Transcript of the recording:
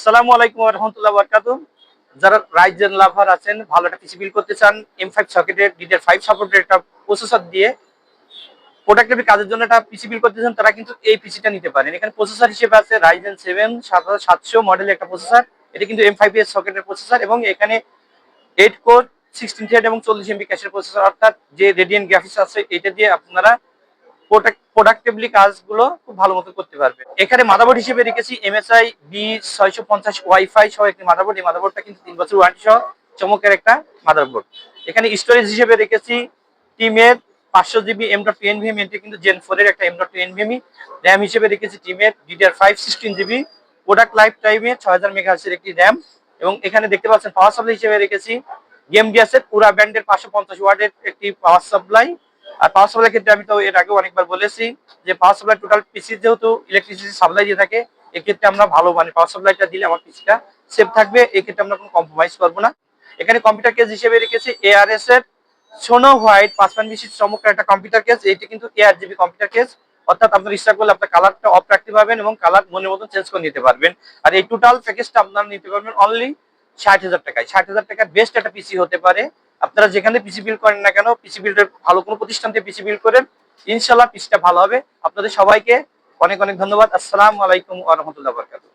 আসসালামু আলাইকুম ওয়া রাহমাতুল্লাহি ওয়া বারাকাতুহু। যারা রাইজেন লাভার আছেন, ভালো একটা পিসি বিল্ড করতে চান, M5 সকেটের DDR5 সাপোর্টেড একটা প্রসেসর দিয়ে প্রোডাক্টিভ কাজের জন্য একটা পিসি বিল্ড করতে চান, তারা কিন্তু এই পিসিটা নিতে পারেন। এখানে প্রসেসর হিসেবে আছে Ryzen 7 7700 মডেলের একটা প্রসেসর। এটা কিন্তু M5 এর সকেটের প্রসেসর এবং এখানে 8 কোর 16 থ্রেড এবং 40 MB ক্যাশের প্রসেসর, অর্থাৎ যে রেডিয়েন্ট গ্রাফিক্স আছে এটা দিয়ে আপনারা প্রোডাক্টিভলি কাজগুলো খুব ভালো মতো করতে পারবে। এখানে মাদারবোর্ড হিসেবে রেখেছি MSI B650 ওয়াইফাই সহ একটি মাদারবোর্ড। এই মাদারবোর্ডটা কিন্তু 3 বছর ওয়ারেন্টি সহ চমকের একটা মাদারবোর্ড। এখানে স্টোরেজ হিসেবে রেখেছি টিমের 500 GB M.2 NVMe, এটা কিন্তু Gen 4 এর একটা M.2 NVMe। র্যাম হিসেবে রেখেছি টিমের DDR5 16 GB। প্রোডাক্ট লাইফ টাইমে 6000 মেগাহার্জ এর একটি র্যাম। এবং এখানে দেখতে পাচ্ছেন পাওয়ার সাপ্লাই হিসেবে রেখেছি গেম গ্যাসের পুরা ব্র্যান্ডের 550 ওয়াটের একটি পাওয়ার সাপ্লাই। আর পাওয়ার সাপ্লাই ক্ষেত্রে আমি তো এর আগে অনেকবার বলেছি যে পাওয়ার সাপ্লাই টোটাল পিসি যেহেতু ইলেকট্রিসিটি সাপ্লাই দিয়ে থাকে, এক্ষেত্রে আমরা ভালো মানে পাওয়ার সাপ্লাইটা দিলে আমার পিসিটা সেফ থাকবে, এক্ষেত্রে আমরা কোনো কম্প্রোমাইজ করবো না। এখানে কম্পিউটার কেস হিসেবে রেখেছি ARS এর সোনো হোয়াইট 5 বিশিষ্ট চমৎকার একটা কম্পিউটার কেস। এটি কিন্তু ARGB কম্পিউটার কেস, অর্থাৎ আপনার ইচ্ছা করলে আপনার কালারটা অফ রাখতে পারবেন এবং কালার মনের মতো চেঞ্জ করে নিতে পারবেন। আর এই টোটাল প্যাকেজটা আপনারা নিতে পারবেন অনলি 60,000 টাকায়। 60,000 টাকার বেস্ট একটা পিসি হতে পারে। আপনারা যেখানে পিসি বিল্ড করেন না কেন, পিসি বিল্ডের ভালো কোনো প্রতিষ্ঠান থেকে পিসি বিল্ড করেন, ইনশাল্লাহ পিসিটা ভালো হবে। আপনাদের সবাইকে অনেক অনেক ধন্যবাদ। আসসালামু আলাইকুম ওয়া রাহমাতুল্লাহি ওয়া বারাকাতুহু।